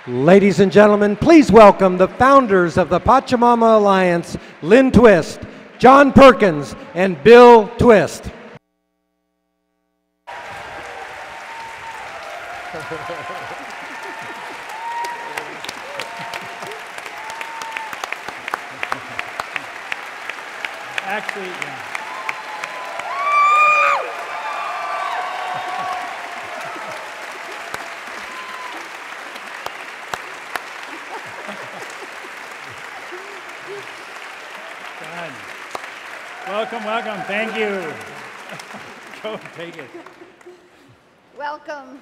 Ladies and gentlemen, please welcome the founders of the Pachamama Alliance, Lynn Twist, John Perkins, and Bill Twist. Actually, yeah. Done. Welcome, welcome. Thank you. Go take it. Welcome,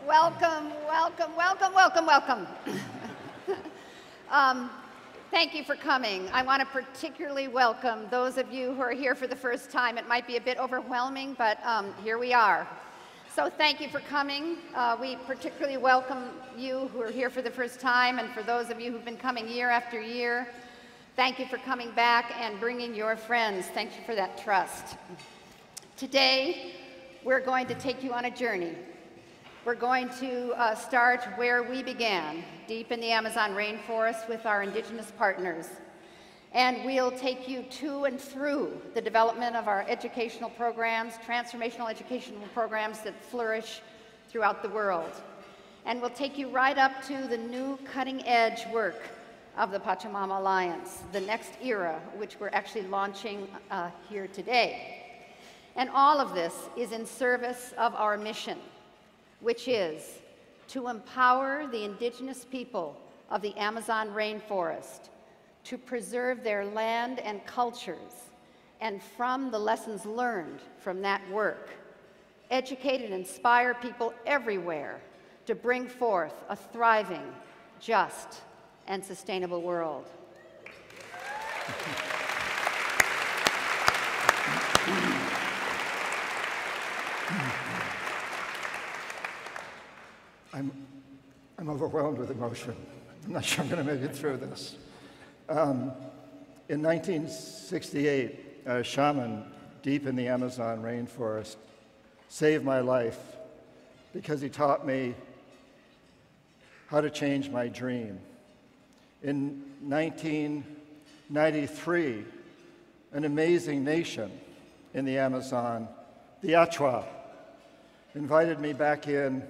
welcome, welcome, welcome, welcome, welcome. Thank you for coming. I want to particularly welcome those of you who are here for the first time. It might be a bit overwhelming, but here we are. So thank you for coming. We particularly welcome you who are here for the first time, and for those of you who've been coming year after year, thank you for coming back and bringing your friends. Thank you for that trust. Today, we're going to take you on a journey. We're going to start where we began, deep in the Amazon rainforest with our Indigenous partners. And we'll take you to and through the development of our educational programs, transformational educational programs that flourish throughout the world. And we'll take you right up to the new cutting-edge work of the Pachamama Alliance, the next era, which we're actually launching here today. And all of this is in service of our mission, which is to empower the Indigenous people of the Amazon rainforest to preserve their land and cultures, and from the lessons learned from that work, educate and inspire people everywhere to bring forth a thriving, just, and sustainable world. I'm overwhelmed with emotion. I'm not sure I'm going to make it through this. In 1968, a shaman deep in the Amazon rainforest saved my life because he taught me how to change my dream. In 1993, an amazing nation in the Amazon, the Achwa, invited me back in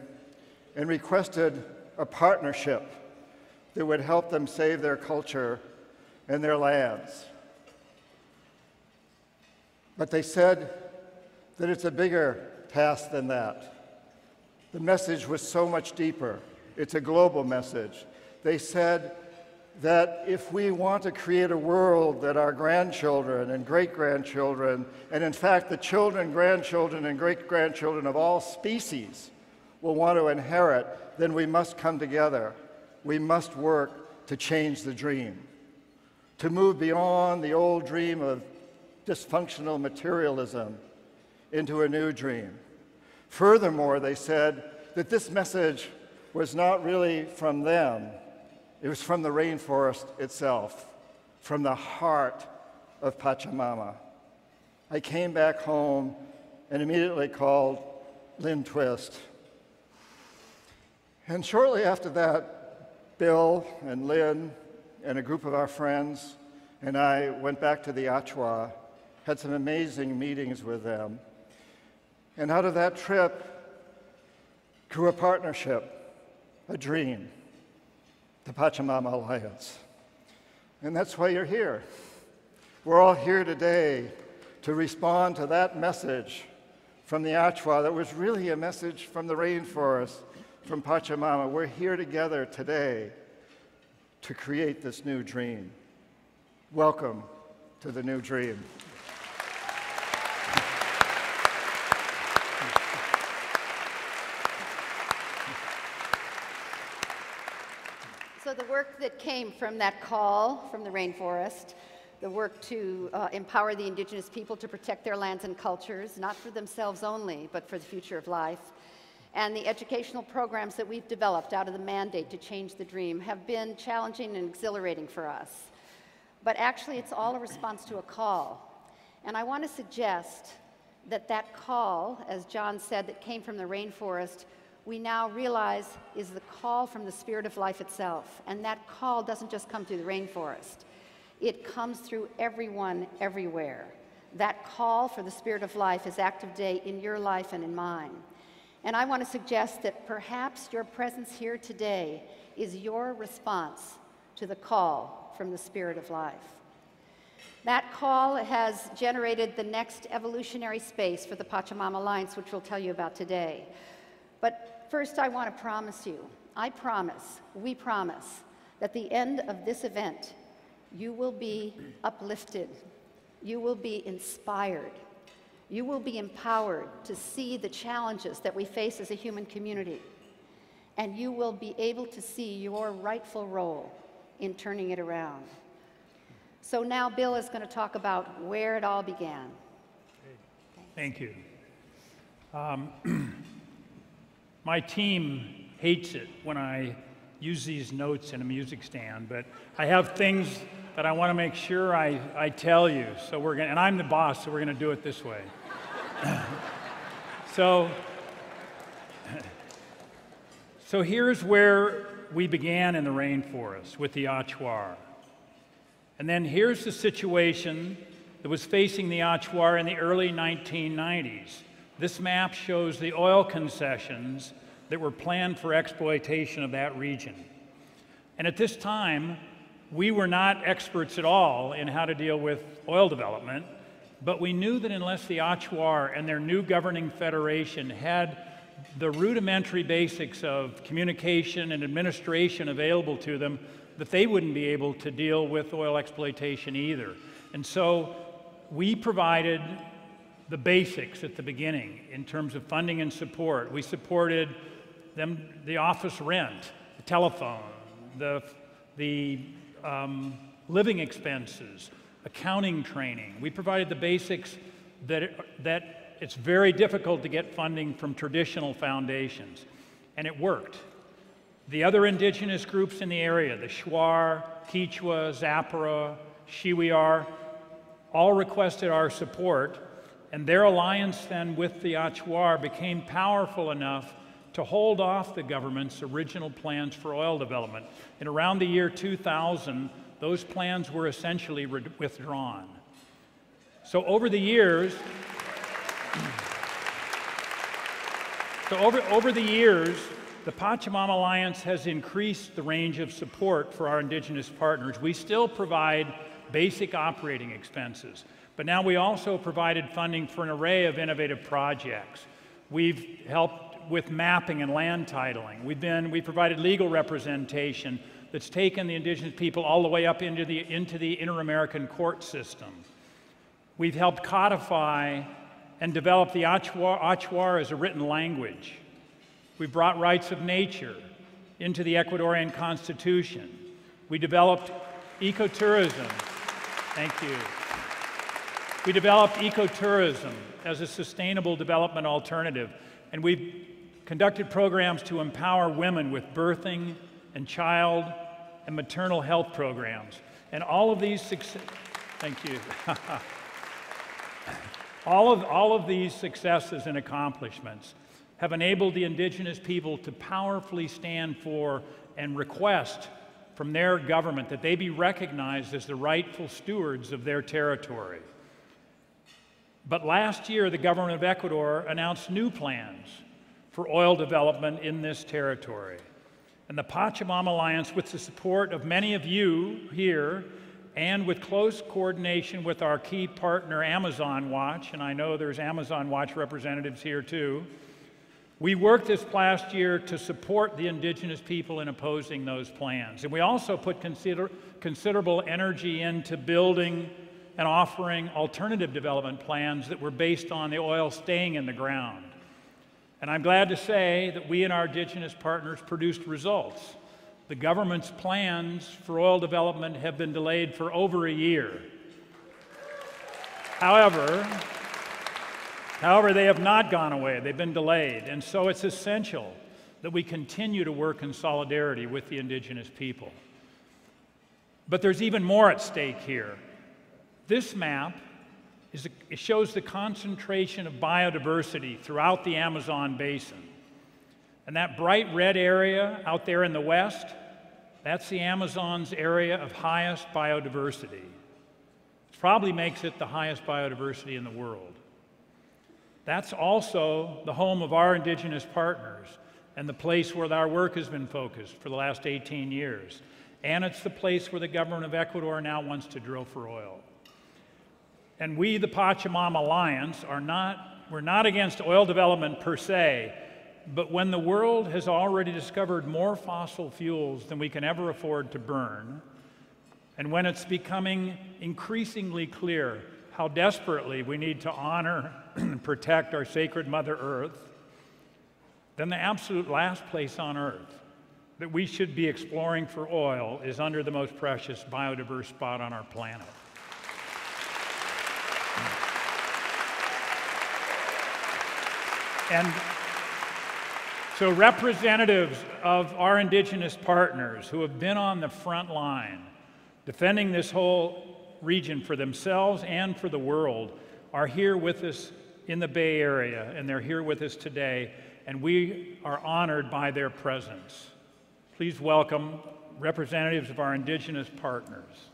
and requested a partnership that would help them save their culture and their lands. But they said that it's a bigger task than that. The message was so much deeper. It's a global message. They said that if we want to create a world that our grandchildren and great-grandchildren, and in fact the children, grandchildren, and great-grandchildren of all species will want to inherit, then we must come together. We must work to change the dream, to move beyond the old dream of dysfunctional materialism into a new dream. Furthermore, they said that this message was not really from them. It was from the rainforest itself, from the heart of Pachamama. I came back home and immediately called Lynn Twist. And shortly after that, Bill and Lynn and a group of our friends and I went back to the Achwa, had some amazing meetings with them. And out of that trip grew a partnership, a dream, the Pachamama Alliance. And that's why you're here. We're all here today to respond to that message from the Achwa that was really a message from the rainforest, from Pachamama. We're here together today to create this new dream. Welcome to the new dream. So the work that came from that call from the rainforest, the work to empower the Indigenous people to protect their lands and cultures, not for themselves only, but for the future of life, and the educational programs that we've developed out of the mandate to change the dream have been challenging and exhilarating for us. But actually, it's all a response to a call. And I want to suggest that that call, as John said, that came from the rainforest, we now realize is the call from the Spirit of Life itself. And that call doesn't just come through the rainforest. It comes through everyone, everywhere. That call for the Spirit of Life is active today in your life and in mine. And I want to suggest that perhaps your presence here today is your response to the call from the Spirit of Life. That call has generated the next evolutionary space for the Pachamama Alliance, which we'll tell you about today. But first, I want to promise you, we promise, that at the end of this event, you will be uplifted, you will be inspired, you will be empowered to see the challenges that we face as a human community, and you will be able to see your rightful role in turning it around. So now Bill is going to talk about where it all began. Thank you. My team hates it when I use these notes in a music stand, but I have things that I want to make sure I tell you. So we're going, and I'm the boss, so we're going to do it this way. So here's where we began in the rainforest with the Achuar. And then here's the situation that was facing the Achuar in the early 1990s. This map shows the oil concessions that were planned for exploitation of that region. And at this time, we were not experts at all in how to deal with oil development, but we knew that unless the Achuar and their new governing federation had the rudimentary basics of communication and administration available to them, that they wouldn't be able to deal with oil exploitation either. And so we provided the basics at the beginning in terms of funding and support. We supported them, the office rent, the telephone, the living expenses, accounting training. We provided the basics that it's very difficult to get funding from traditional foundations, and it worked. The other indigenous groups in the area, the Shuar, Quechua, Zapara, Shiwiar, all requested our support, and their alliance then with the Achuar became powerful enough to hold off the government's original plans for oil development. And around the year 2000, those plans were essentially withdrawn. So over the years, the Pachamama Alliance has increased the range of support for our indigenous partners. We still provide basic operating expenses, but now we also provided funding for an array of innovative projects. We've helped with mapping and land titling. We've provided legal representation that's taken the indigenous people all the way up into the Inter-American court system. We've helped codify and develop the Achuar as a written language. We brought rights of nature into the Ecuadorian Constitution. We developed ecotourism. Thank you. We developed ecotourism as a sustainable development alternative, and we've conducted programs to empower women with birthing and child and maternal health programs. And all of these thank you. All of these successes and accomplishments have enabled the indigenous people to powerfully stand for and request from their government that they be recognized as the rightful stewards of their territory. But last year, the government of Ecuador announced new plans for oil development in this territory. And the Pachamama Alliance, with the support of many of you here, and with close coordination with our key partner, Amazon Watch, and I know there's Amazon Watch representatives here too, we worked this past year to support the indigenous people in opposing those plans. And we also put considerable energy into building and offering alternative development plans that were based on the oil staying in the ground. And I'm glad to say that we and our indigenous partners produced results. The government's plans for oil development have been delayed for over a year. However, they have not gone away. They've been delayed. And so it's essential that we continue to work in solidarity with the indigenous people. But there's even more at stake here. This map it shows the concentration of biodiversity throughout the Amazon basin. And that bright red area out there in the west, that's the Amazon's area of highest biodiversity. It probably makes it the highest biodiversity in the world. That's also the home of our Indigenous partners and the place where our work has been focused for the last 18 years. And it's the place where the government of Ecuador now wants to drill for oil. And we, the Pachamama Alliance, we're not against oil development per se, but when the world has already discovered more fossil fuels than we can ever afford to burn, and when it's becoming increasingly clear how desperately we need to honor and protect our sacred Mother Earth, then the absolute last place on Earth that we should be exploring for oil is under the most precious biodiverse spot on our planet. And so representatives of our Indigenous partners who have been on the front line defending this whole region for themselves and for the world are here with us in the Bay Area, and they're here with us today, and we are honored by their presence. Please welcome representatives of our Indigenous partners.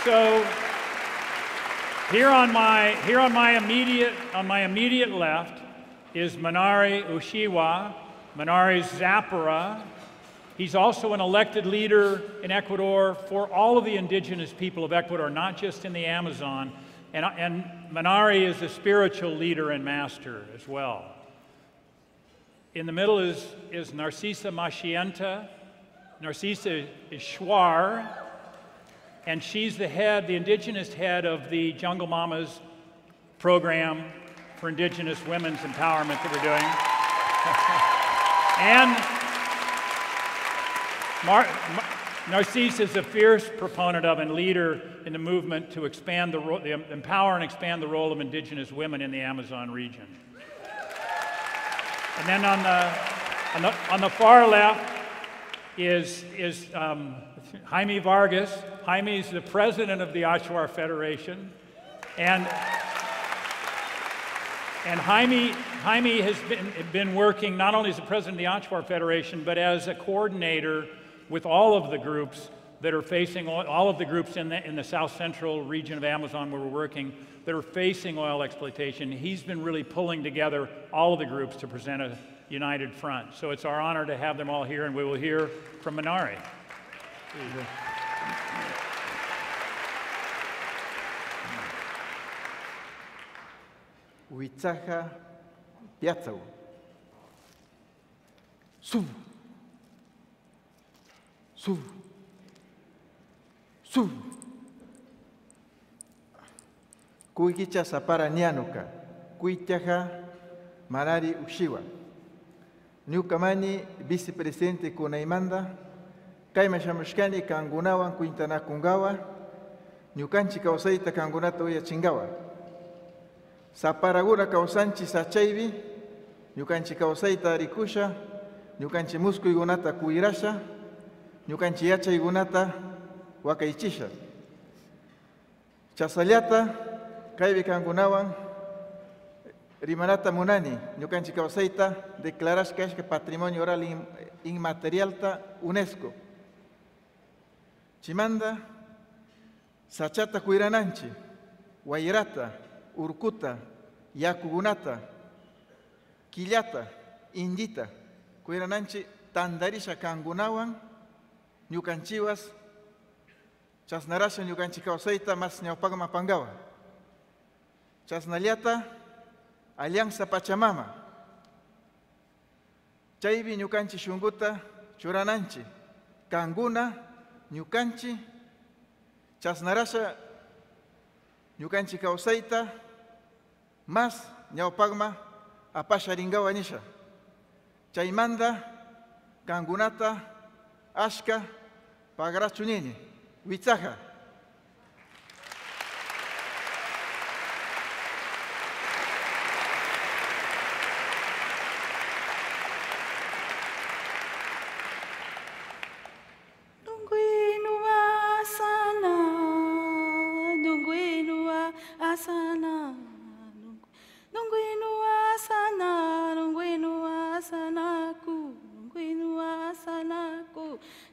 So here on my immediate left is Manari Ushiwa. Manari's Zapara. He's also an elected leader in Ecuador for all of the indigenous people of Ecuador, not just in the Amazon. And Manari is a spiritual leader and master as well. In the middle is Narcisa Machienta. Narcisa is Shuar, and she's the indigenous head of the Jungle Mamas program for indigenous women's empowerment that we're doing. And Narcisa is a fierce proponent of and leader in the movement to expand empower and expand the role of indigenous women in the Amazon region. And then on the far left is Jaime Vargas. Jaime is the president of the Achuar Federation, and Jaime has been working not only as the president of the Achuar Federation, but as a coordinator with all of the groups that are facing all of the groups in the south central region of Amazon where we're working that are facing oil exploitation. He's been really pulling together all of the groups to present a united front. So it's our honor to have them all here, and we will hear from Manari. Huitzaja Piatzau. Sub. Sub. Sub. Kuikicha Sapara Nianuka. Kuitaja Manari Ushiwa. Niukamani vicepresidente Kunaimanda. Kaima Shamushkani Kangunawan Kuintana Kungawa. Niukanchi Kausaita Kangunato Yachingawa. Saparagura Kausanchi Sachaivi. Niukanchi Kausaita Rikusha. Niukanchi Musku Igunata Kuirasha. Niukanchi Yacha Igunata Wakaichisha. Chasaliata Kaivi Kangunawan. Rimanata Munani, Ñucanchi Causaita, declaras que es patrimonio oral inmaterial ta UNESCO. Chimanda, Sachata Cuirananchi, Guairata, Urcuta, Yacugunata, Quillata, Indita, Cuirananchi, Tandarisha Kangunawan, Ñucanchivas, Chasnarasha Ñucanchi Causaita, más Ñaupagma Pangawa. Chasnaliata, Alianza Pachamama. Chaibi Ñucanchi Shunguta, Churananchi, Kanguna, Ñucanchi, Chasnarasha, Ñucanchi Causaita, más Ñaupagma, Apasharingawa Nisha. Chaimanda, Kangunata, Ashka, Pagrachunini, Wichaja.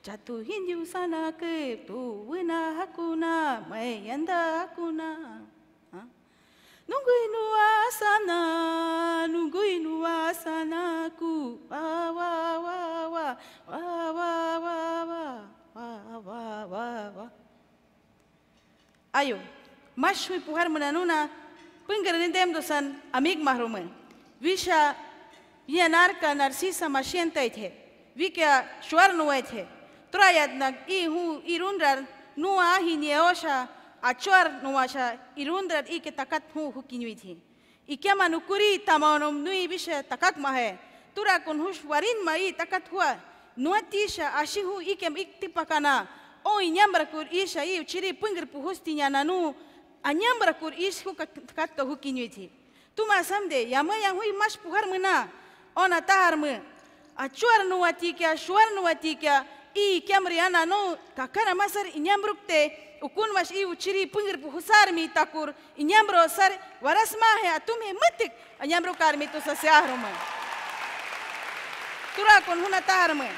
Jatuh hindu sana ke tu wina hakuna mai yanda hakuna. Nungguin wasana, nungguin wasana ku wa wa wa wa wa wa wa wa wa wa wa. Ayo, mas hui puhar menanuna penggerin dem dosan amig mahrumen. Visha yanarka narsisa masienta ithe. Vika shuar nuwa ithe. Trayat nag ihu irundar nuwa hinieosha achuar nuwasha irundar ike takat hu hukinyuithi. Ike manukuri tamanom nui bisha takak mahe. Tura kun hush warin mai takat hua. Nuatisha ashihu ikem iktipakana. O inyambrakur isha i uchiri pungir puhustinya nanu. Anyambrakur ishu takat hukinyuithi. Tuma samde yamayang hui mas puhar mena. Ona tahar me. Achuar nuwatika, shuar nuwatika. I kamriana no kakana masar inyambrukte ukun mas I uchiri pungir puhusar mi takur inyambro sar waras mahe atumhe matik anyambrukar mi tu sasyaruma tura kun huna taharma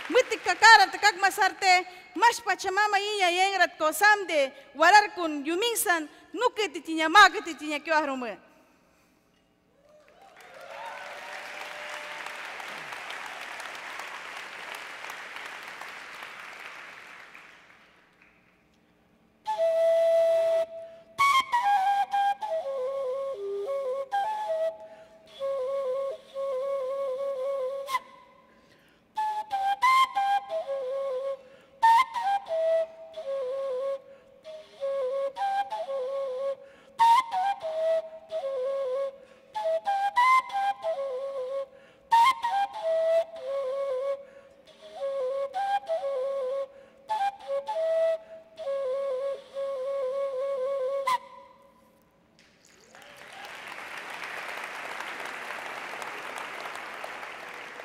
matik kakara takak masarte mas Pachamama inya yengrat ko samde warar kun yumingsan nuke titinya mage titinya kyo haruma.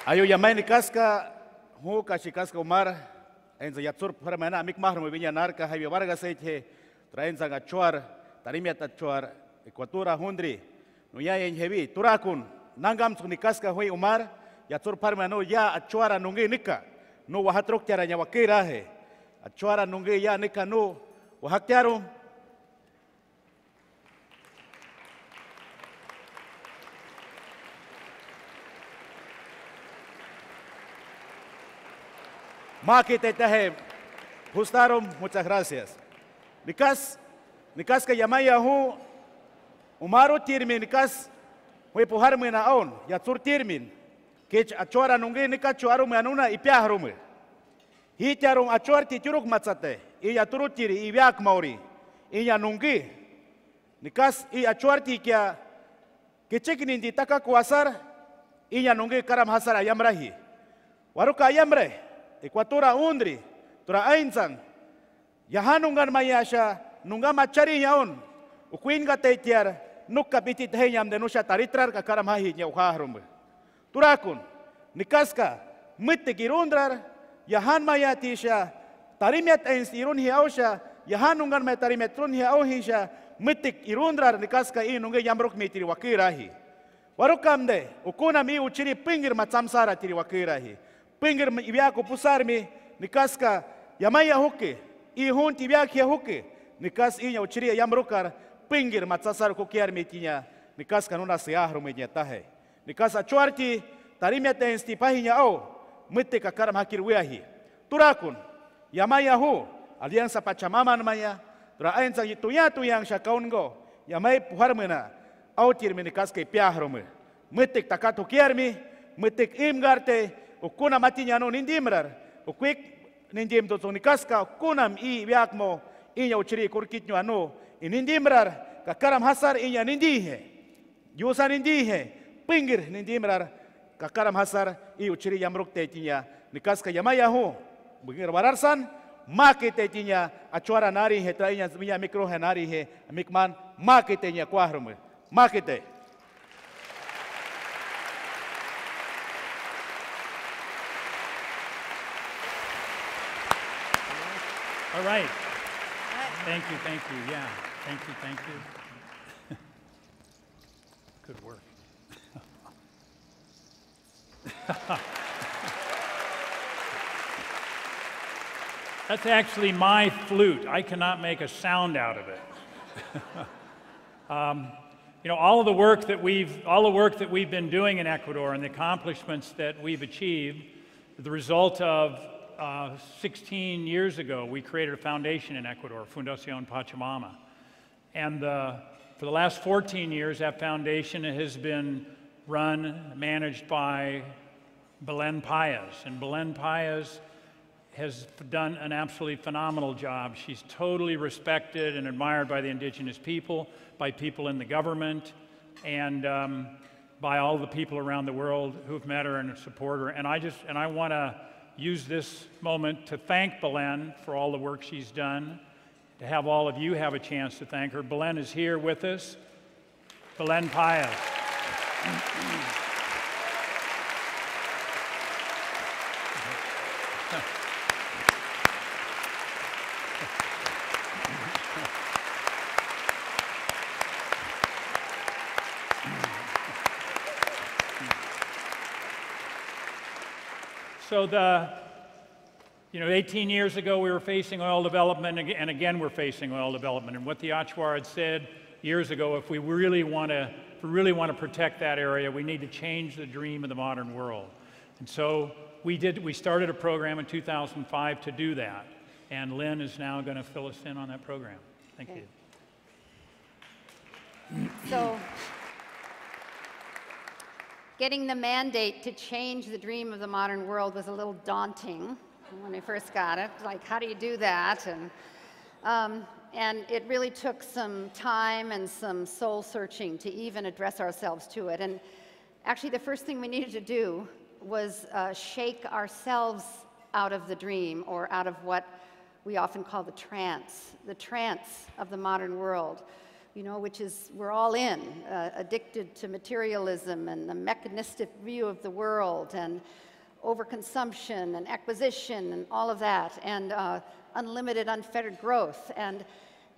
Ayo yamai ni kaska hu kashi kaska umar enza yatsur permana amik mahrum binya narka habi warga seithe traenza ngachuar tarimiat achuar ekwatura hundri no ya en hebi turakun nangam suni kaska hui umar yatsur permano ya achuara nungi nika no wahatrok tiara nya wakira he achuara nungi ya nika no wahaktiarum Makite tahe, Justarum, muchas gracias. Nikas ka yamaya hu, umaro tirmin, nikas hui puharme na on, yatsur tirmin, kech achuara nungi nika chuarum anuna ipiahrume. Hitiarum achuar tituruk matsate, iya turut tiri, ibiak mauri, iya nungi. Nikas i achuar tikia, kechekinin di taka kuasar, iya nungi karam hasar ayamrahi. Waruka ayamre. Ekwatura undri, tura ainsan, yahanungan mayasha, nunga machari yaon, ukuin ga teitiar, nukka pitit henyam denusha taritrar ka karamahi nyauharum. Turakun, nikaska, mitik irundrar, yahan mayatisha, tarimiat eins irun hiausha, yahanungan may tarimetrun hiauhisha, mitik irundrar, nikaska inunga yamruk mitiri wakirahi. Warukamde, ukuna mi uchiri pingir matsamsara tiri wakirahi. Pingir ibiako pusarmi nikaska yamaya huke I hun tibiak ya huke nikas inya uchiria yamrukar pingir matsasar kukiar mitinya nikas kanuna seahru menya tahe nikas achuarti tarimya tensti pahinya au mitte kakaram hakir wiahi turakun yamaya hu aliansa Pachamama namanya tura ainsa itunya tu yang shakaungo yamai puharmena au tirmi nikas ke piahrume mitte takatu kiarmi mitte imgarte ukuna matinya no nindimrar ukwik nindim to nikaska ukunam I biakmo inya uchiri kurkitnyo ano inindimrar kakaram hasar inya nindihe yusa nindihe pingir nindimrar kakaram hasar I uchiri yamruk tetinya nikaska yamaya ho bugir wararsan, makite tinya acuara nari he trainya miya mikro he nari he mikman makite nya kwahrume makite. All right. Thank you, yeah. Thank you. Good work. That's actually my flute. I cannot make a sound out of it. You know, all the work that we've been doing in Ecuador and the accomplishments that we've achieved, the result of 16 years ago, we created a foundation in Ecuador, Fundación Pachamama. And for the last 14 years, that foundation has been run, managed by Belén Páez. And Belén Páez has done an absolutely phenomenal job. She's totally respected and admired by the indigenous people, by people in the government, and by all the people around the world who've met her and support her. And I want to use this moment to thank Belén for all the work she's done, to have all of you have a chance to thank her. Belén is here with us. Belén Páez. So 18 years ago we were facing oil development, and again we're facing oil development. And what the Achuar had said years ago, if we really want to protect that area, we need to change the dream of the modern world. And so we started a program in 2005 to do that. And Lynn is now going to fill us in on that program. Thank you. So, getting the mandate to change the dream of the modern world was a little daunting when I first got it. Like, how do you do that? And it really took some time and some soul searching to even address ourselves to it. And actually, the first thing we needed to do was shake ourselves out of the dream, or out of what we often call the trance of the modern world. You know, which is, we're all in, addicted to materialism and the mechanistic view of the world, and overconsumption and acquisition and all of that, and unlimited, unfettered growth. And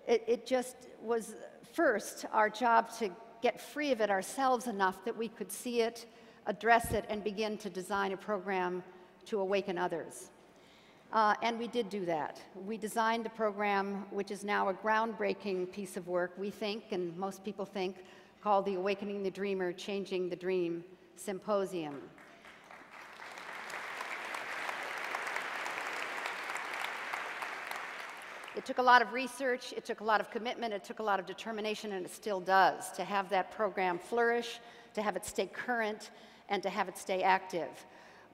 it just was first our job to get free of it ourselves enough that we could see it, address it, and begin to design a program to awaken others. And we did do that. We designed a program which is now a groundbreaking piece of work, we think, and most people think, called the Awakening the Dreamer, Changing the Dream Symposium. It took a lot of research, it took a lot of commitment, it took a lot of determination, and it still does, to have that program flourish, to have it stay current, and to have it stay active.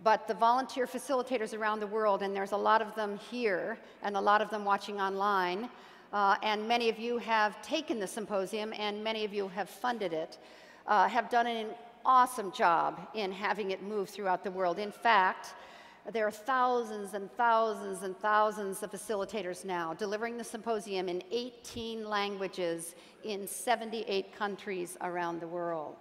But the volunteer facilitators around the world, and there's a lot of them here and a lot of them watching online, and many of you have taken the symposium and many of you have funded it, have done an awesome job in having it move throughout the world. In fact, there are thousands and thousands and thousands of facilitators now delivering the symposium in 18 languages in 78 countries around the world.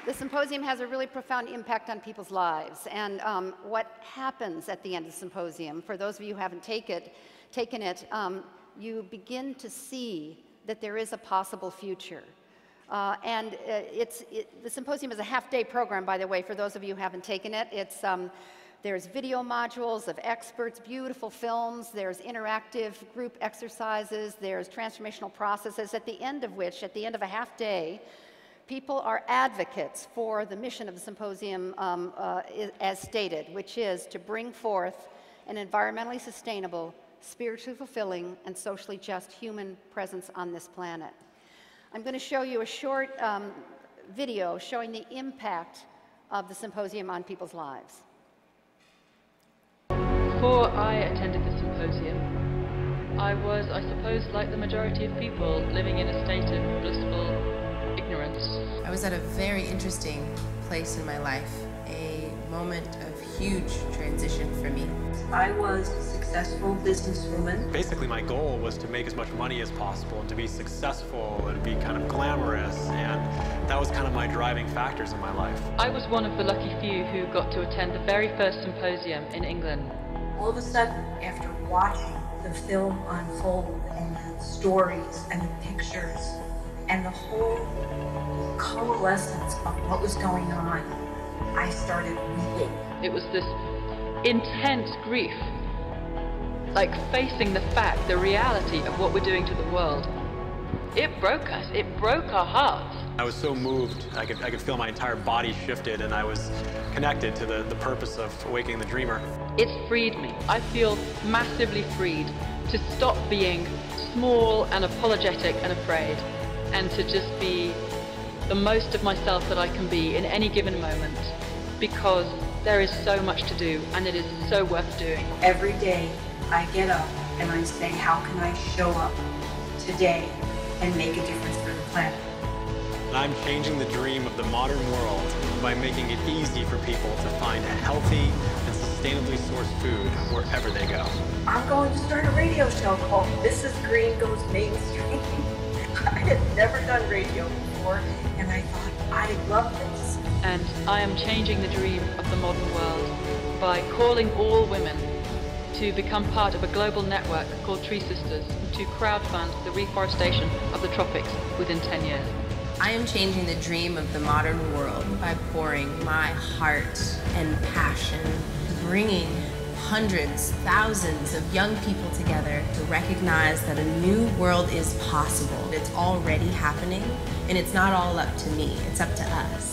The symposium has a really profound impact on people's lives, and what happens at the end of the symposium, for those of you who haven't taken it, you begin to see that there is a possible future. The symposium is a half-day program, by the way, for those of you who haven't taken it. There's video modules of experts, beautiful films, there's interactive group exercises, there's transformational processes, at the end of which, at the end of a half day, people are advocates for the mission of the symposium as stated, which is to bring forth an environmentally sustainable, spiritually fulfilling, and socially just human presence on this planet. I'm going to show you a short video showing the impact of the symposium on people's lives. Before I attended the symposium, I was, I suppose, like the majority of people, living in a state of blissful ignorance. ignorance. I was at a very interesting place in my life, a moment of huge transition for me. I was a successful businesswoman. Basically, my goal was to make as much money as possible and to be successful and be kind of glamorous, and that was kind of my driving factors in my life. I was one of the lucky few who got to attend the very first symposium in England. All of a sudden, after watching the film unfold and the stories and the pictures and the whole coalescence of what was going on, I started weeping. It was this intense grief, like facing the fact, the reality of what we're doing to the world. It broke us, it broke our hearts. I was so moved, I could feel my entire body shifted, and I was connected to the purpose of awakening the dreamer. It's freed me. I feel massively freed to stop being small and apologetic and afraid, and to just be the most of myself that I can be in any given moment, because there is so much to do and it is so worth doing. Every day I get up and I say, how can I show up today and make a difference for the planet? And I'm changing the dream of the modern world by making it easy for people to find a healthy and sustainably sourced food wherever they go. I'm going to start a radio show called Mrs. Green Goes Mainstream. I had never done radio before, and I thought, I love this. And I am changing the dream of the modern world by calling all women to become part of a global network called Tree Sisters and to crowdfund the reforestation of the tropics within 10 years. I am changing the dream of the modern world by pouring my heart and passion, bringing hundreds, thousands of young people together to recognize that a new world is possible. It's already happening, and it's not all up to me, it's up to us.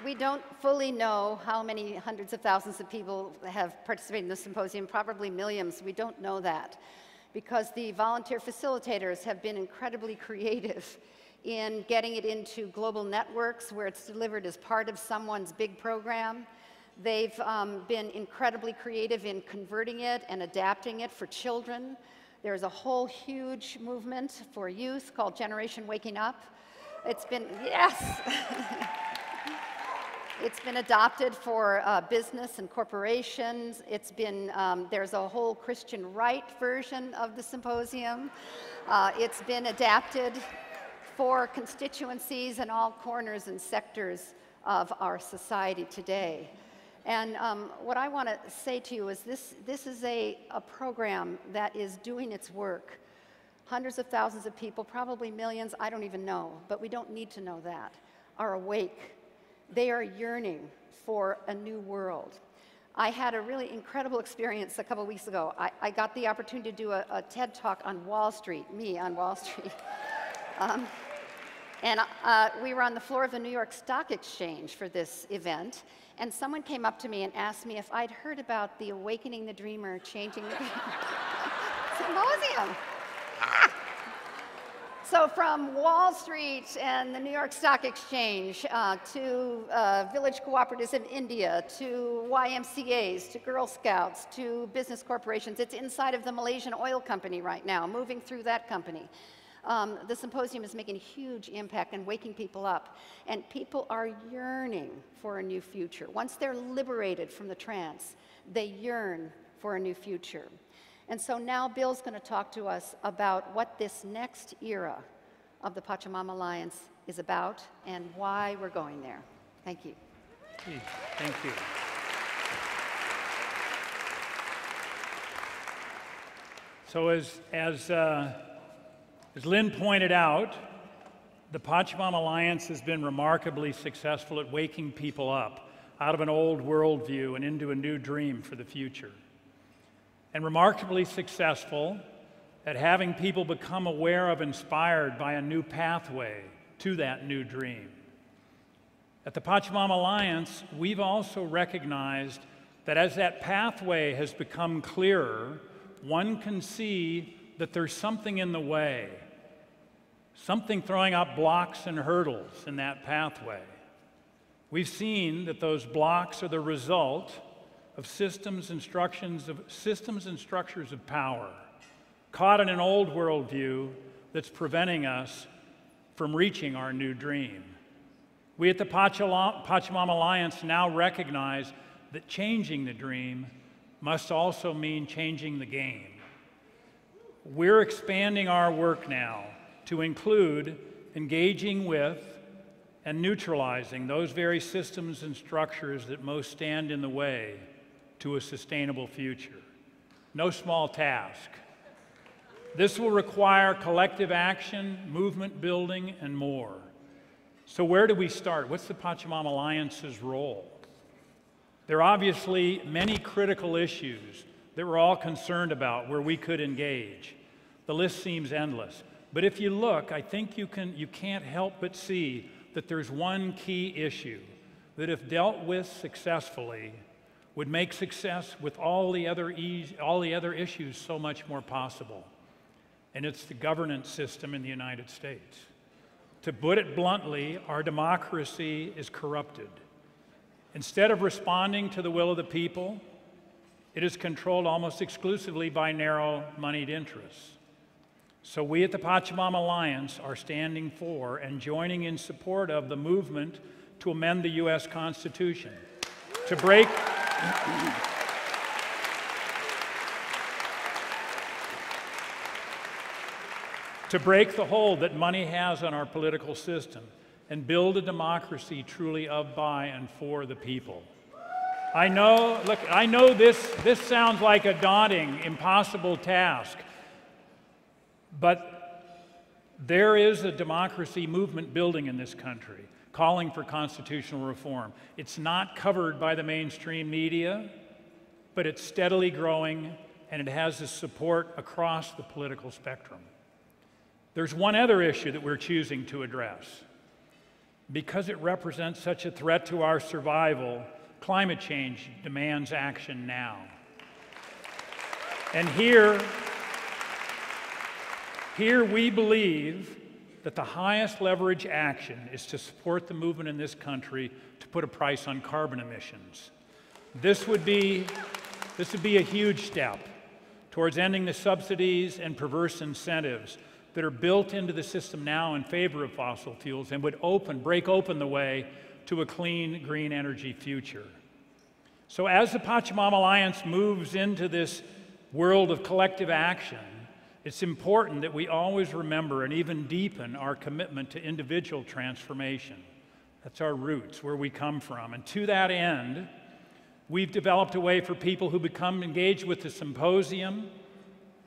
We don't fully know how many hundreds of thousands of people have participated in the symposium, probably millions. We don't know that because the volunteer facilitators have been incredibly creative in getting it into global networks where it's delivered as part of someone's big program. They've been incredibly creative in converting it and adapting it for children. There's a whole huge movement for youth called Generation Waking Up. It's been, yes. It's been adopted for business and corporations. It's been, there's a whole Christian right version of the symposium. It's been adapted for constituencies in all corners and sectors of our society today. And what I want to say to you is this is a program that is doing its work. Hundreds of thousands of people, probably millions, I don't even know, but we don't need to know that, are awake. They are yearning for a new world. I had a really incredible experience a couple weeks ago. I got the opportunity to do a TED Talk on Wall Street, me on Wall Street. And we were on the floor of the New York Stock Exchange for this event, and someone came up to me and asked me if I'd heard about the Awakening the Dreamer, Changing the Symposium. So from Wall Street and the New York Stock Exchange to Village Cooperatives of India, to YMCAs, to Girl Scouts, to business corporations. It's inside of the Malaysian oil company right now, moving through that company. The symposium is making a huge impact and waking people up. And people are yearning for a new future. Once they're liberated from the trance, they yearn for a new future. And so now Bill's going to talk to us about what this next era of the Pachamama Alliance is about and why we're going there. Thank you. Thank you. So as Lynn pointed out, the Pachamama Alliance has been remarkably successful at waking people up out of an old worldview and into a new dream for the future. And remarkably successful at having people become aware of, inspired by a new pathway to that new dream. At the Pachamama Alliance, we've also recognized that as that pathway has become clearer, one can see that there's something in the way, something throwing up blocks and hurdles in that pathway. We've seen that those blocks are the result of systems and structures of power, caught in an old worldview that's preventing us from reaching our new dream. We at the Pachamama Alliance now recognize that changing the dream must also mean changing the game. We're expanding our work now to include engaging with and neutralizing those very systems and structures that most stand in the way to a sustainable future. No small task. This will require collective action, movement building, and more. So where do we start? What's the Pachamama Alliance's role? There are obviously many critical issues that we're all concerned about where we could engage. The list seems endless. But if you look, I think you can't help but see that there's one key issue that, if dealt with successfully, would make success with all the other issues so much more possible. And it's the governance system in the United States. To put it bluntly, our democracy is corrupted. Instead of responding to the will of the people, it is controlled almost exclusively by narrow moneyed interests. So we at the Pachamama Alliance are standing for and joining in support of the movement to amend the U.S. Constitution, to break the hold that money has on our political system and build a democracy truly of, by, and for the people. I know this sounds like a daunting, impossible task, but there is a democracy movement building in this country, calling for constitutional reform. It's not covered by the mainstream media, but it's steadily growing, and it has the support across the political spectrum. There's one other issue that we're choosing to address. Because it represents such a threat to our survival, climate change demands action now. And here we believe that the highest leverage action is to support the movement in this country to put a price on carbon emissions. This would be a huge step towards ending the subsidies and perverse incentives that are built into the system now in favor of fossil fuels and would break open the way to a clean, green energy future. So as the Pachamama Alliance moves into this world of collective action, it's important that we always remember and even deepen our commitment to individual transformation. That's our roots, where we come from. And to that end, we've developed a way for people who become engaged with the symposium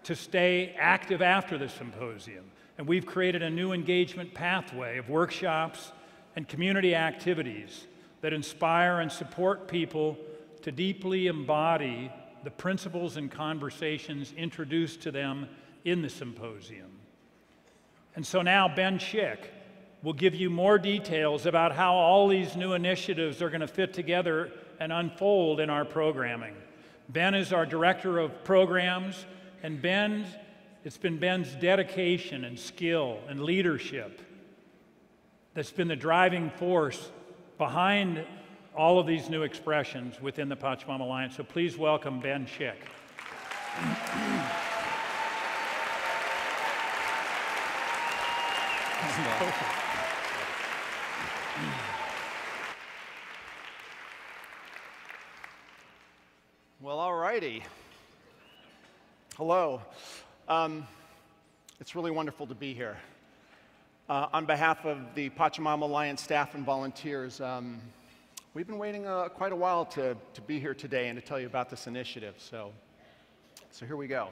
to stay active after the symposium. And we've created a new engagement pathway of workshops and community activities that inspire and support people to deeply embody the principles and conversations introduced to them in the symposium. And so now Ben Schick will give you more details about how all these new initiatives are going to fit together and unfold in our programming. Ben is our Director of Programs, and it's been Ben's dedication and skill and leadership that's been the driving force behind all of these new expressions within the Pachamama Alliance. So please welcome Ben Schick. Well, all righty. Hello. It's really wonderful to be here. On behalf of the Pachamama Alliance staff and volunteers, we've been waiting quite a while to be here today and to tell you about this initiative. So here we go.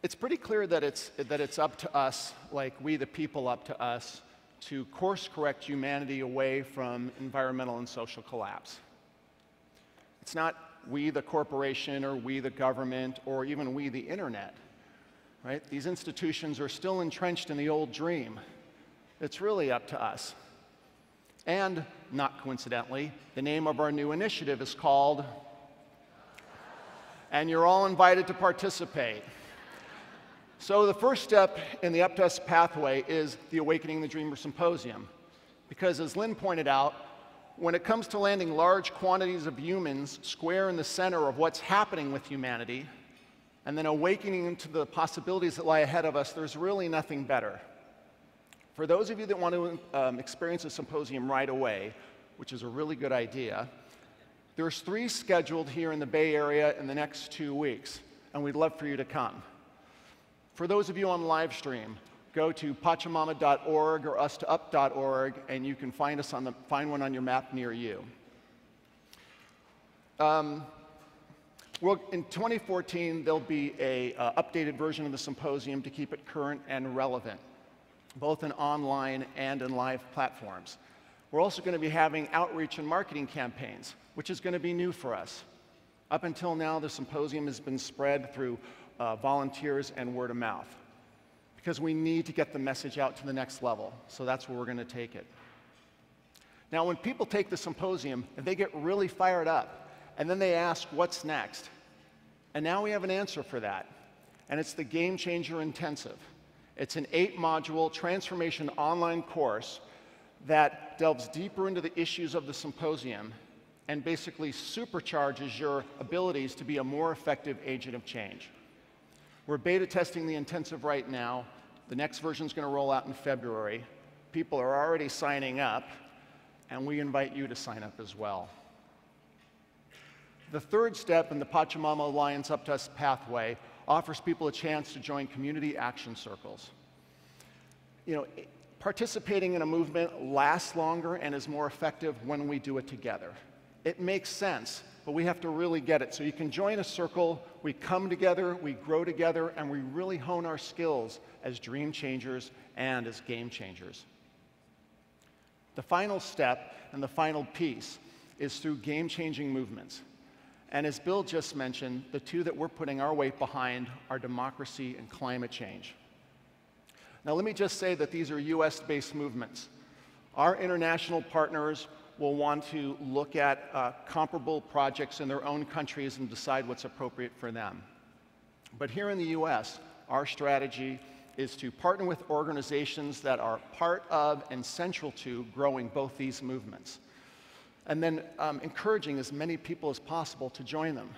It's pretty clear that it's up to us, like we the people, up to us to course correct humanity away from environmental and social collapse. It's not we the corporation or we the government or even we the internet, right? These institutions are still entrenched in the old dream. It's really up to us. And, not coincidentally, the name of our new initiative is called, and you're all invited to participate. So the first step in the Up to Us pathway is the Awakening the Dreamer Symposium. Because as Lynn pointed out, when it comes to landing large quantities of humans square in the center of what's happening with humanity, and then awakening them to the possibilities that lie ahead of us, there's really nothing better. For those of you that want to experience a symposium right away, which is a really good idea, there's 3 scheduled here in the Bay Area in the next 2 weeks, and we'd love for you to come. For those of you on live stream, go to pachamama.org or us2up.org, and you can find one on your map near you. Well, in 2014, there'll be a updated version of the symposium to keep it current and relevant, both in online and in live platforms. We're also going to be having outreach and marketing campaigns, which is going to be new for us. Up until now, the symposium has been spread through volunteers and word of mouth, because we need to get the message out to the next level. So that's where we're going to take it. Now, when people take the symposium, they get really fired up, and then they ask, what's next? And now we have an answer for that, and it's the Game Changer Intensive. It's an 8-module transformation online course that delves deeper into the issues of the symposium and basically supercharges your abilities to be a more effective agent of change. We're beta testing the intensive right now. The next version is going to roll out in February. People are already signing up, and we invite you to sign up as well. The third step in the Pachamama Alliance Up to Us pathway offers people a chance to join community action circles. You know, participating in a movement lasts longer and is more effective when we do it together. It makes sense, but we have to really get it. So you can join a circle, we come together, we grow together, and we really hone our skills as dream changers and as game changers. The final step and the final piece is through game-changing movements. And as Bill just mentioned, the 2 that we're putting our weight behind are democracy and climate change. Now, let me just say that these are US-based movements. Our international partners will want to look at comparable projects in their own countries and decide what's appropriate for them. But here in the US, our strategy is to partner with organizations that are part of and central to growing both these movements. And then encouraging as many people as possible to join them,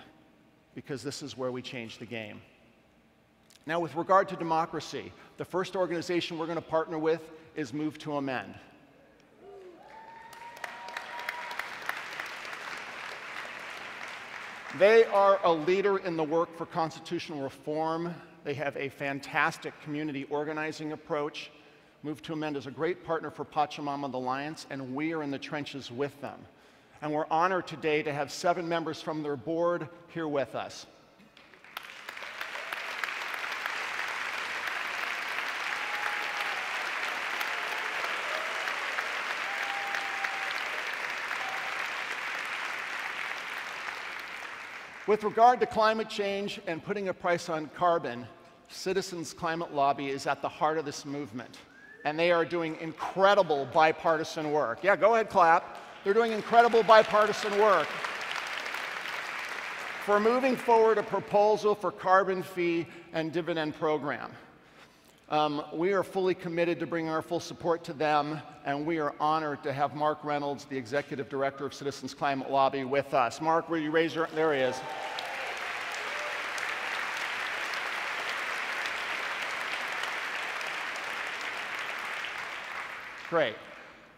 because this is where we change the game. Now, with regard to democracy, the first organization we're going to partner with is Move to Amend. They are a leader in the work for constitutional reform. They have a fantastic community organizing approach. Move to Amend is a great partner for Pachamama Alliance, and we are in the trenches with them. And we're honored today to have 7 members from their board here with us. With regard to climate change and putting a price on carbon, Citizens Climate Lobby is at the heart of this movement, and they are doing incredible bipartisan work. Yeah, go ahead, clap. They're doing incredible bipartisan work for moving forward a proposal for carbon fee and dividend program. We are fully committed to bring our full support to them, and we are honored to have Mark Reynolds, the Executive Director of Citizens Climate Lobby, with us. Mark, will you raise your, there he is. Great.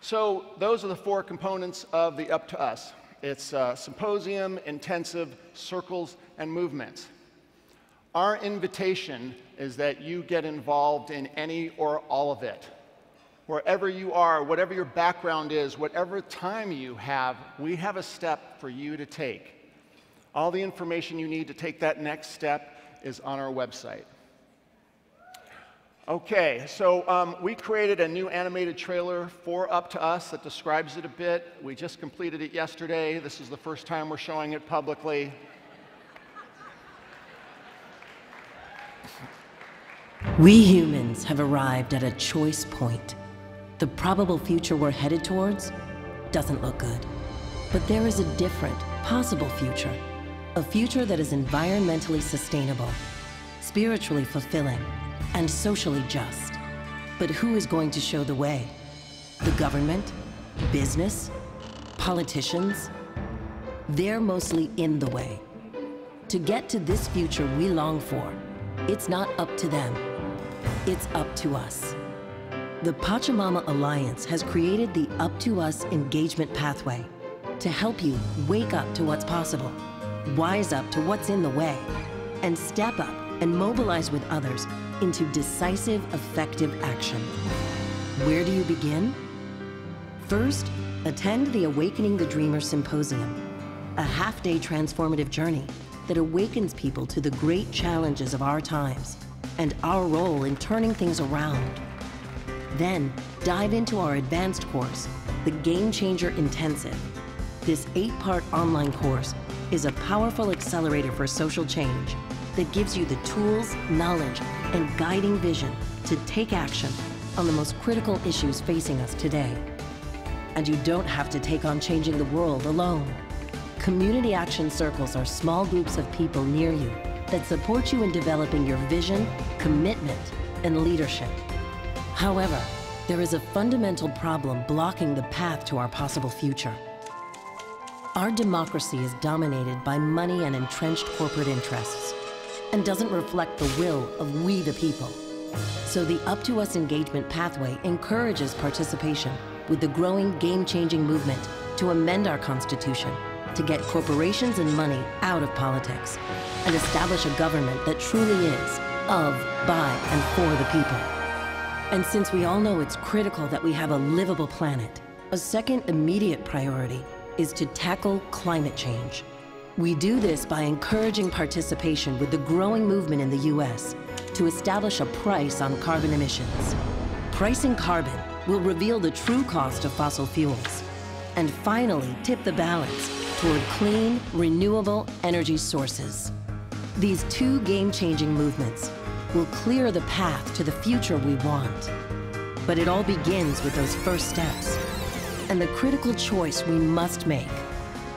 So those are the 4 components of the Up to Us. It's symposium, intensive, circles, and movements. Our invitation is that you get involved in any or all of it. Wherever you are, whatever your background is, whatever time you have, we have a step for you to take. All the information you need to take that next step is on our website. Okay, so we created a new animated trailer for Up to Us that describes it a bit. We just completed it yesterday. This is the first time we're showing it publicly. We humans have arrived at a choice point. The probable future we're headed towards doesn't look good. But there is a different, possible future. A future that is environmentally sustainable, spiritually fulfilling, and socially just. But who is going to show the way? The government? Business? Politicians? They're mostly in the way. To get to this future we long for, it's not up to them. It's up to us. The Pachamama Alliance has created the Up to Us engagement pathway to help you wake up to what's possible, wise up to what's in the way, and step up and mobilize with others into decisive, effective action. Where do you begin? First, attend the Awakening the Dreamer Symposium, a half-day transformative journey that awakens people to the great challenges of our times and our role in turning things around. Then, dive into our advanced course, the Game Changer Intensive. This 8-part online course is a powerful accelerator for social change that gives you the tools, knowledge, and guiding vision to take action on the most critical issues facing us today. And you don't have to take on changing the world alone. Community action circles are small groups of people near you that support you in developing your vision, commitment, and leadership. However, there is a fundamental problem blocking the path to our possible future. Our democracy is dominated by money and entrenched corporate interests, and doesn't reflect the will of we the people. So the Up to Us engagement pathway encourages participation with the growing game-changing movement to amend our Constitution, to get corporations and money out of politics, and establish a government that truly is of, by, and for the people. And since we all know it's critical that we have a livable planet, a second immediate priority is to tackle climate change. We do this by encouraging participation with the growing movement in the US to establish a price on carbon emissions. Pricing carbon will reveal the true cost of fossil fuels and finally tip the balance toward clean, renewable energy sources. These two game-changing movements will clear the path to the future we want. But it all begins with those first steps and the critical choice we must make: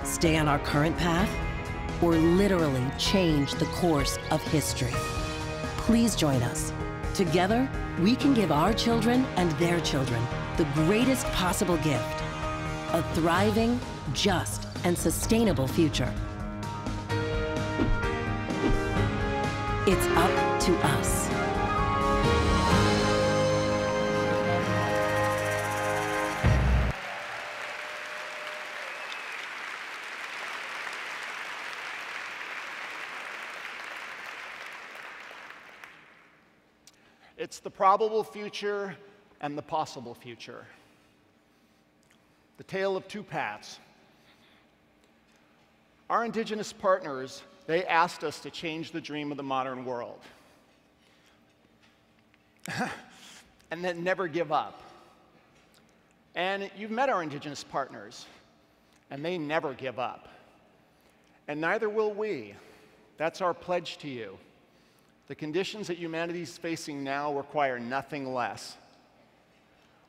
stay on our current path or literally change the course of history. Please join us. Together, we can give our children and their children the greatest possible gift: a thriving, just, and sustainable future. It's up to us. It's the probable future and the possible future. The tale of two paths. Our Indigenous partners, they asked us to change the dream of the modern world. And then never give up. And you've met our Indigenous partners, and they never give up. And neither will we. That's our pledge to you. The conditions that humanity is facing now require nothing less.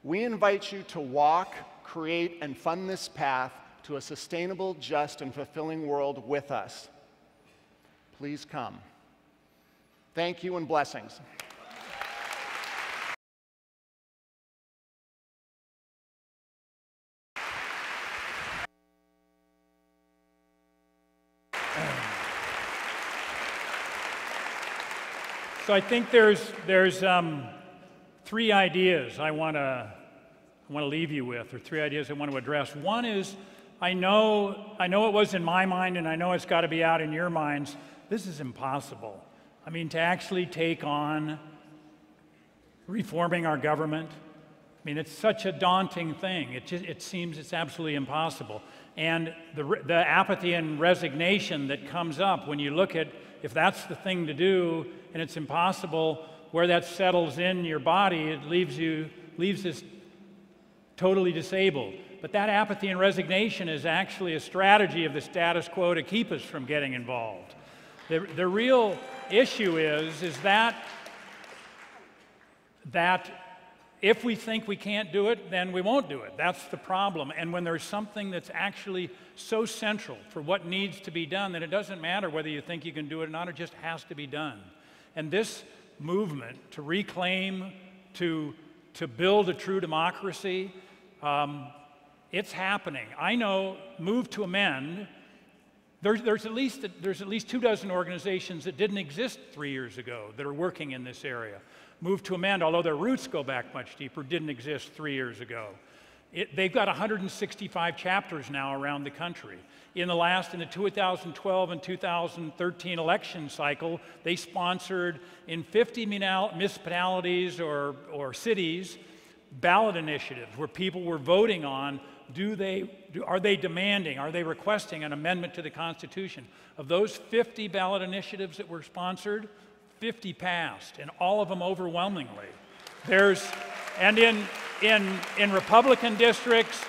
We invite you to walk, create, and fund this path to a sustainable, just, and fulfilling world with us. Please come. Thank you and blessings. So I think there's three ideas I want to leave you with, or three ideas I want to address. One is, I know it was in my mind, and I know it's got to be out in your minds. This is impossible. I mean, to actually take on reforming our government, I mean, it's such a daunting thing. It seems it's absolutely impossible. And the apathy and resignation that comes up when you look at, if that's the thing to do and it's impossible, where that settles in your body, it leaves us totally disabled. But that apathy and resignation is actually a strategy of the status quo to keep us from getting involved. The real issue is that if we think we can't do it, then we won't do it. That's the problem. And when there's something that's actually so central for what needs to be done, then it doesn't matter whether you think you can do it or not, it just has to be done. And this movement to reclaim, to build a true democracy, it's happening. I know Move to Amend, there's at least 24 organizations that didn't exist 3 years ago that are working in this area. Move to Amend, although their roots go back much deeper, didn't exist 3 years ago. They've got 165 chapters now around the country. In the 2012 and 2013 election cycle, they sponsored in 50 municipalities or cities ballot initiatives where people were voting on are they demanding, are they requesting an amendment to the Constitution. Of those 50 ballot initiatives that were sponsored, 50 passed, and all of them overwhelmingly. And in Republican districts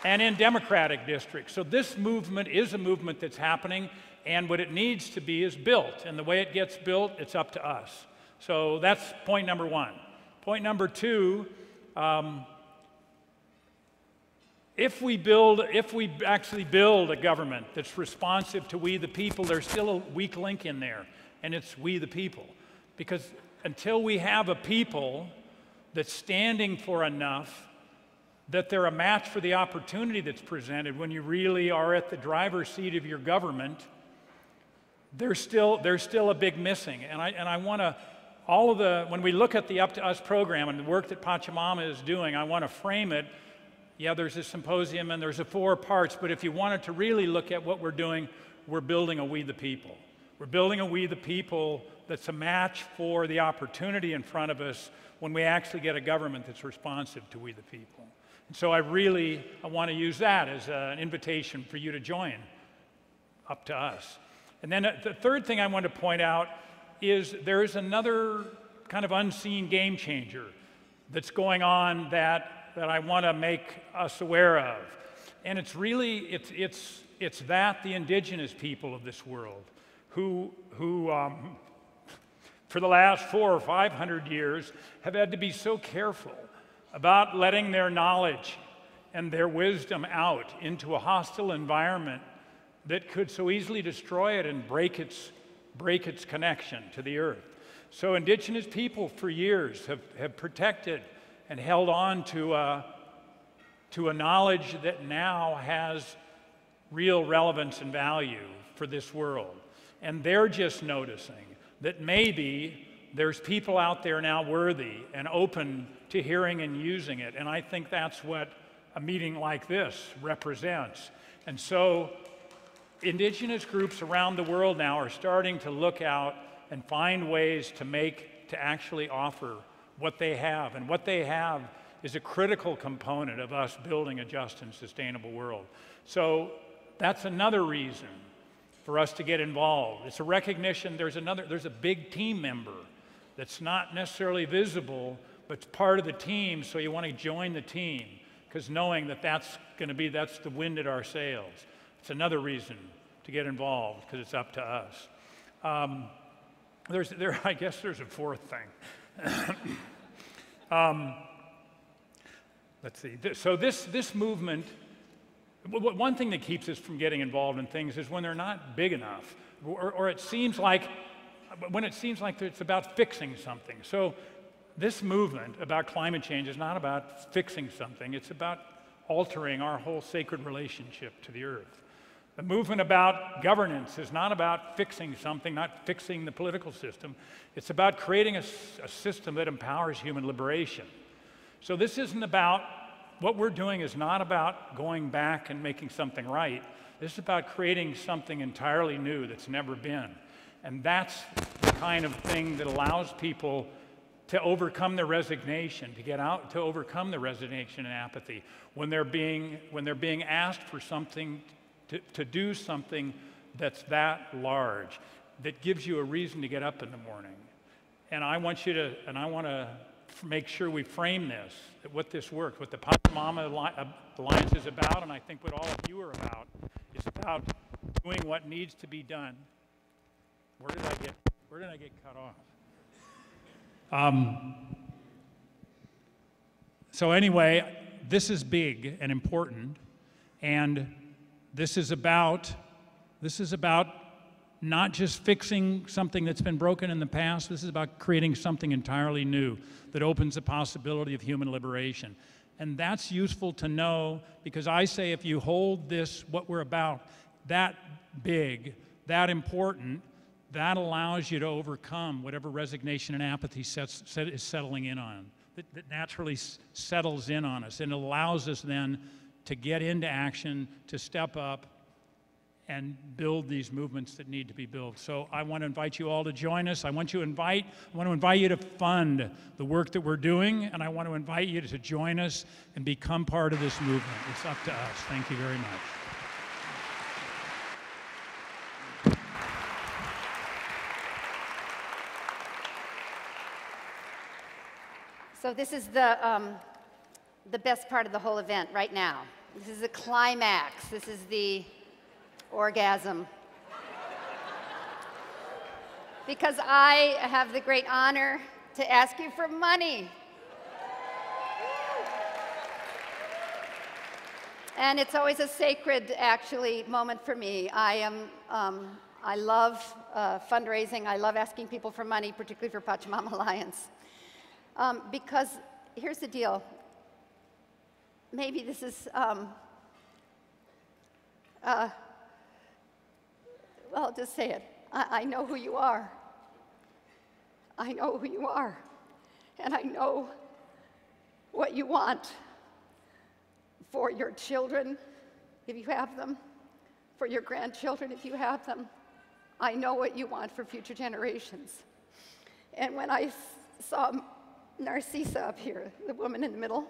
and in Democratic districts. So this movement is a movement that's happening, and what it needs to be is built. And the way it gets built, it's up to us. So that's point number one. Point number two, if we actually build a government that's responsive to we the people, there's still a weak link in there, and it's we the people. Because until we have a people that's standing for enough that they're a match for the opportunity that's presented when you really are at the driver's seat of your government, there's still a big missing. And I want to, when we look at the Up to Us program and the work that Pachamama is doing, I want to frame it. Yeah, there's a symposium and there's 4 parts, but if you wanted to really look at what we're doing, we're building a we the people. We're building a we the people that's a match for the opportunity in front of us when we actually get a government that's responsive to we the people. And so I want to use that as an invitation for you to join Up to Us. And then the third thing I want to point out is there is another kind of unseen game changer that's going on that I want to make us aware of. And it's that the indigenous people of this world who for the last 400 or 500 years have had to be so careful about letting their knowledge and their wisdom out into a hostile environment that could so easily destroy it and break its connection to the earth. So indigenous people for years have protected and held on to a knowledge that now has real relevance and value for this world. And they're just noticing that maybe there's people out there now worthy and open to hearing and using it. And I think that's what a meeting like this represents. And so indigenous groups around the world now are starting to look out and find ways to actually offer what they have. And what they have is a critical component of us building a just and sustainable world. So that's another reason for us to get involved. It's a recognition there's a big team member that's not necessarily visible, but it's part of the team, so you want to join the team, because knowing that that's the wind at our sails. It's another reason to get involved, because it's up to us. I guess there's a fourth thing. Let's see. So this movement, one thing that keeps us from getting involved in things is when they're not big enough, or it seems like it's about fixing something. So this movement about climate change is not about fixing something. It's about altering our whole sacred relationship to the earth. The movement about governance is not about fixing something, not fixing the political system. It's about creating a system that empowers human liberation. So this isn't about, what we're doing is not about going back and making something right. This is about creating something entirely new that's never been. And that's the kind of thing that allows people to overcome their resignation, to overcome their resignation and apathy when they're being asked for something, to do something that's that large, that gives you a reason to get up in the morning. And I want to make sure we frame this, that what this works, what the Pachamama Alliance is about, and I think what all of you are about, is about doing what needs to be done. Where did I get cut off? So anyway, this is big and important, and this is about not just fixing something that's been broken in the past. This is about creating something entirely new that opens the possibility of human liberation. And that's useful to know, because I say if you hold this, what we're about, that big, that important, that allows you to overcome whatever resignation and apathy is settling in on, that naturally settles in on us, and allows us then to get into action, to step up, and build these movements that need to be built. So I want to invite you all to join us. I want to invite you to fund the work that we're doing, and I want to invite you to join us and become part of this movement. It's up to us. Thank you very much. So this is the best part of the whole event right now. This is the climax. This is the orgasm. Because I have the great honor to ask you for money. And it's always a sacred, actually, moment for me. I love fundraising. I love asking people for money, particularly for Pachamama Alliance. Because here's the deal. Maybe this is, well, I'll just say it. I know who you are. I know who you are. And I know what you want for your children, if you have them, for your grandchildren, if you have them. I know what you want for future generations. And when I saw Narcisa up here, the woman in the middle,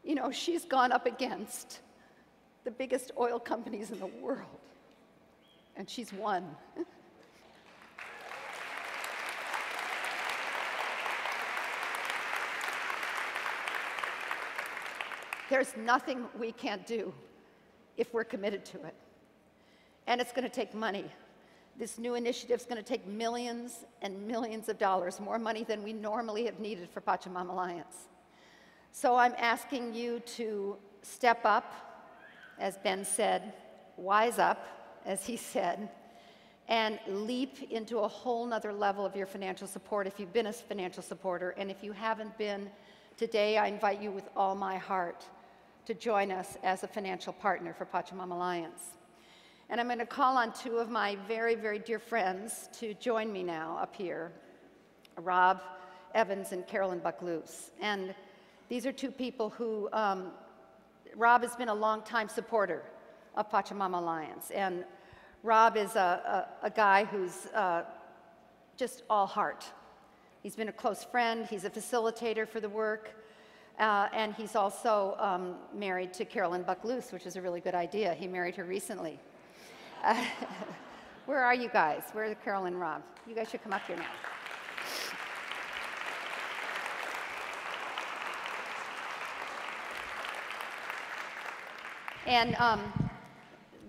you know, she's gone up against the biggest oil companies in the world, and she's won. There's nothing we can't do if we're committed to it. And it's going to take money. This new initiative is going to take millions and millions of dollars, more money than we normally have needed for Pachamama Alliance. So I'm asking you to step up, as Ben said, wise up, as he said, and leap into a whole nother level of your financial support if you've been a financial supporter. And if you haven't been, today I invite you with all my heart to join us as a financial partner for Pachamama Alliance. And I'm going to call on two of my very, very dear friends to join me now up here, Rob Evans and Carolyn Buckloose. And these are two people who, Rob has been a longtime supporter of Pachamama Alliance. And Rob is a guy who's just all heart. He's been a close friend. He's a facilitator for the work. And he's also married to Carolyn Buckloose, which is a really good idea. He married her recently. Where are you guys? Where are Carol and Rob? You guys should come up here now. And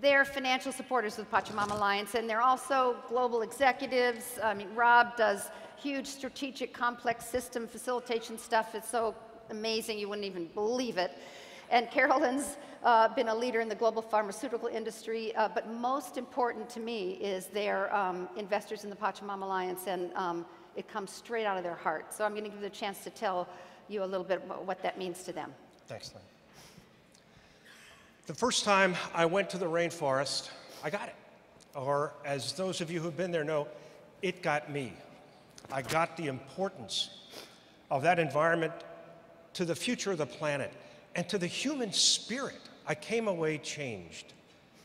they're financial supporters of the Pachamama Alliance, and they're also global executives. I mean, Rob does huge strategic, complex system facilitation stuff. It's so amazing, you wouldn't even believe it. And Carolyn's been a leader in the global pharmaceutical industry, but most important to me is they're investors in the Pachamama Alliance, and it comes straight out of their heart. So I'm going to give you the chance to tell you a little bit about what that means to them. Thanks, Lynn. The first time I went to the rainforest, I got it. Or as those of you who've been there know, it got me. I got the importance of that environment to the future of the planet and to the human spirit. I came away changed.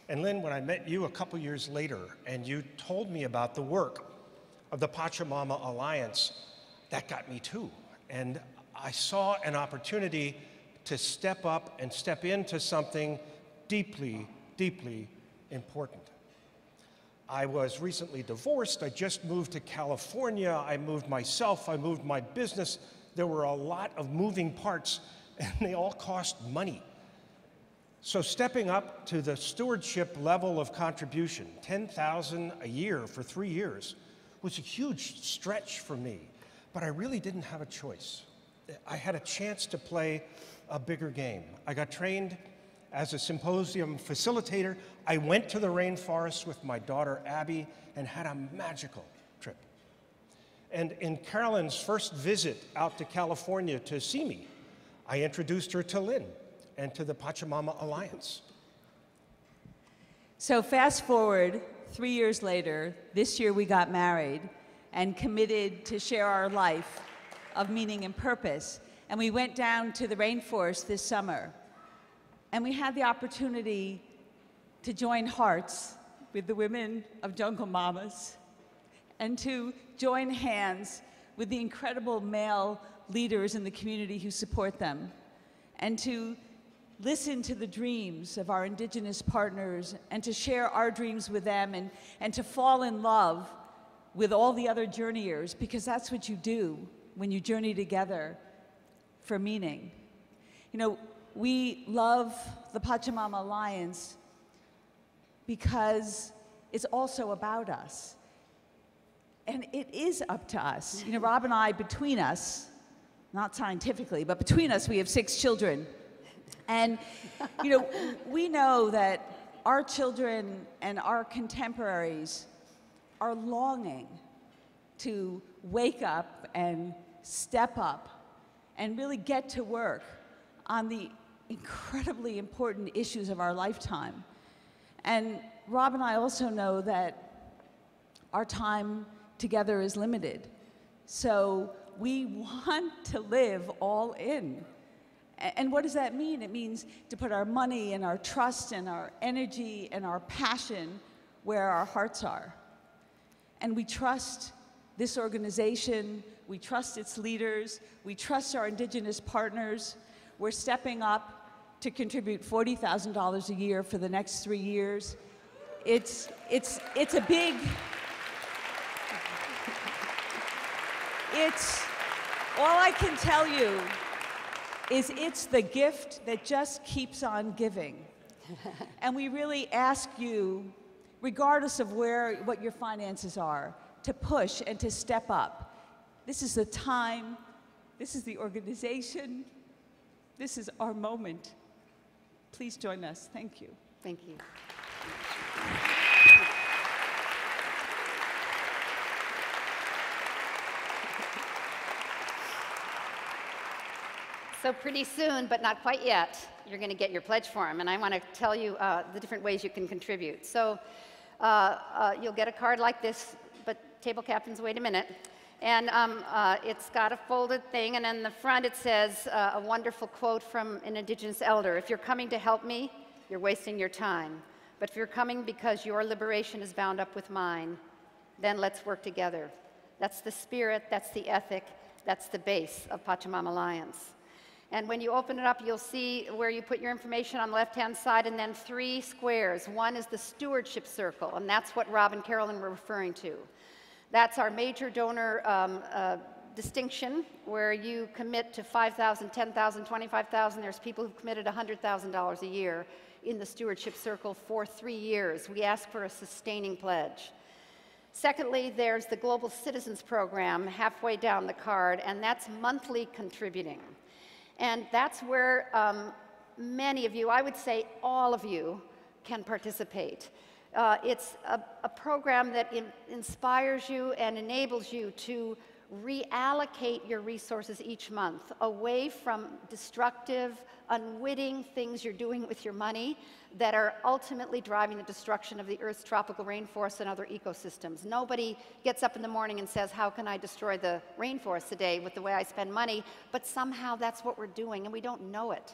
And Lynn, when I met you a couple years later and you told me about the work of the Pachamama Alliance, that got me too. And I saw an opportunity to step up and step into something deeply, deeply important. I was recently divorced. I just moved to California. I moved myself. I moved my business. There were a lot of moving parts, and they all cost money. So stepping up to the stewardship level of contribution, $10,000 a year for 3 years, was a huge stretch for me. But I really didn't have a choice. I had a chance to play a bigger game. I got trained as a symposium facilitator. I went to the rainforest with my daughter Abby and had a magical trip. And in Carolyn's first visit out to California to see me, I introduced her to Lynn and to the Pachamama Alliance. So fast forward 3 years later, this year we got married and committed to share our life of meaning and purpose. And we went down to the rainforest this summer. And we had the opportunity to join hearts with the women of Jungle Mamas and to join hands with the incredible male leaders in the community who support them, and to listen to the dreams of our Indigenous partners and to share our dreams with them, and to fall in love with all the other journeyers, because that's what you do when you journey together for meaning. You know, we love the Pachamama Alliance because it's also about us. And it is up to us. You know, Rob and I, between us, not scientifically, but between us, we have 6 children. And, you know, we know that our children and our contemporaries are longing to wake up and step up and really get to work on the incredibly important issues of our lifetime. And Rob and I also know that our time together is limited. So we want to live all in. And what does that mean? It means to put our money and our trust and our energy and our passion where our hearts are. And we trust this organization, we trust its leaders, we trust our Indigenous partners. We're stepping up to contribute $40,000 a year for the next 3 years. It's a big, all I can tell you is it's the gift that just keeps on giving. And we really ask you, regardless of what your finances are, to push and to step up. This is the time, this is the organization, this is our moment. Please join us. Thank you. Thank you. So pretty soon, but not quite yet, you're going to get your pledge form, and I want to tell you the different ways you can contribute. So you'll get a card like this, but table captains, wait a minute. And it's got a folded thing, and in the front it says a wonderful quote from an Indigenous elder. If you're coming to help me, you're wasting your time. But if you're coming because your liberation is bound up with mine, then let's work together. That's the spirit, that's the ethic, that's the base of Pachamama Alliance. And when you open it up, you'll see where you put your information on the left-hand side, and then 3 squares. One is the stewardship circle, and that's what Rob and Carolyn were referring to. That's our major donor distinction, where you commit to $5,000, $10,000, $25,000. There's people who've committed $100,000 a year in the stewardship circle for 3 years. We ask for a sustaining pledge. Secondly, there's the Global Citizens Program halfway down the card, and that's monthly contributing. And that's where many of you, I would say all of you, can participate. It's a program that inspires you and enables you to reallocate your resources each month away from destructive, unwitting things you're doing with your money that are ultimately driving the destruction of the Earth's tropical rainforests and other ecosystems. Nobody gets up in the morning and says, how can I destroy the rainforest today with the way I spend money? But somehow that's what we're doing, and we don't know it.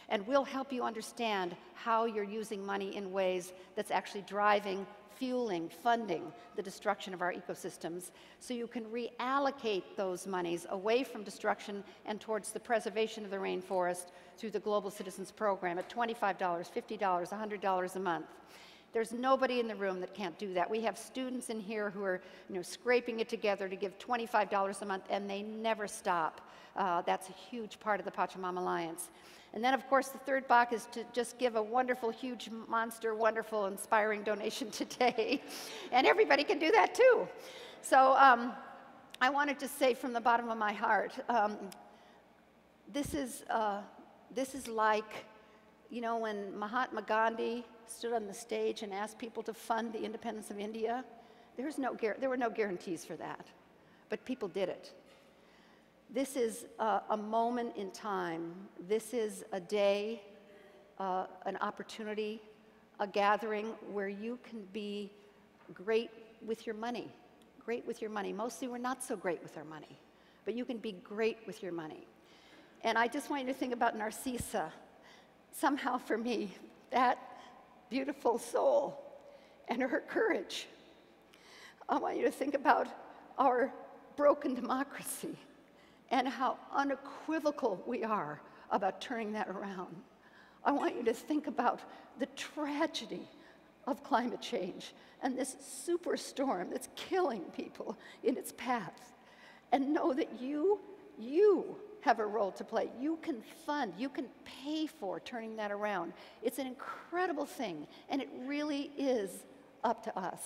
And we'll help you understand how you're using money in ways that's actually driving, fueling, funding the destruction of our ecosystems, so you can reallocate those monies away from destruction and towards the preservation of the rainforest through the Global Citizens Program at $25, $50, $100 a month. There's nobody in the room that can't do that. We have students in here who are, scraping it together to give $25 a month, and they never stop. That's a huge part of the Pachamama Alliance. And then, of course, the third box is to just give a wonderful, huge, monster, wonderful, inspiring donation today. And everybody can do that, too. So I wanted to say from the bottom of my heart, this is like, when Mahatma Gandhi stood on the stage and asked people to fund the independence of India, there were no guarantees for that, but people did it. This is a moment in time. This is a day, an opportunity, a gathering where you can be great with your money, great with your money. Mostly we're not so great with our money, but you can be great with your money. And I just want you to think about Narcissa. Somehow for me, that beautiful soul and her courage. I want you to think about our broken democracy and how unequivocal we are about turning that around. I want you to think about the tragedy of climate change and this superstorm that's killing people in its path, and know that you have a role to play. You can fund, you can pay for turning that around. It's an incredible thing, and it really is up to us.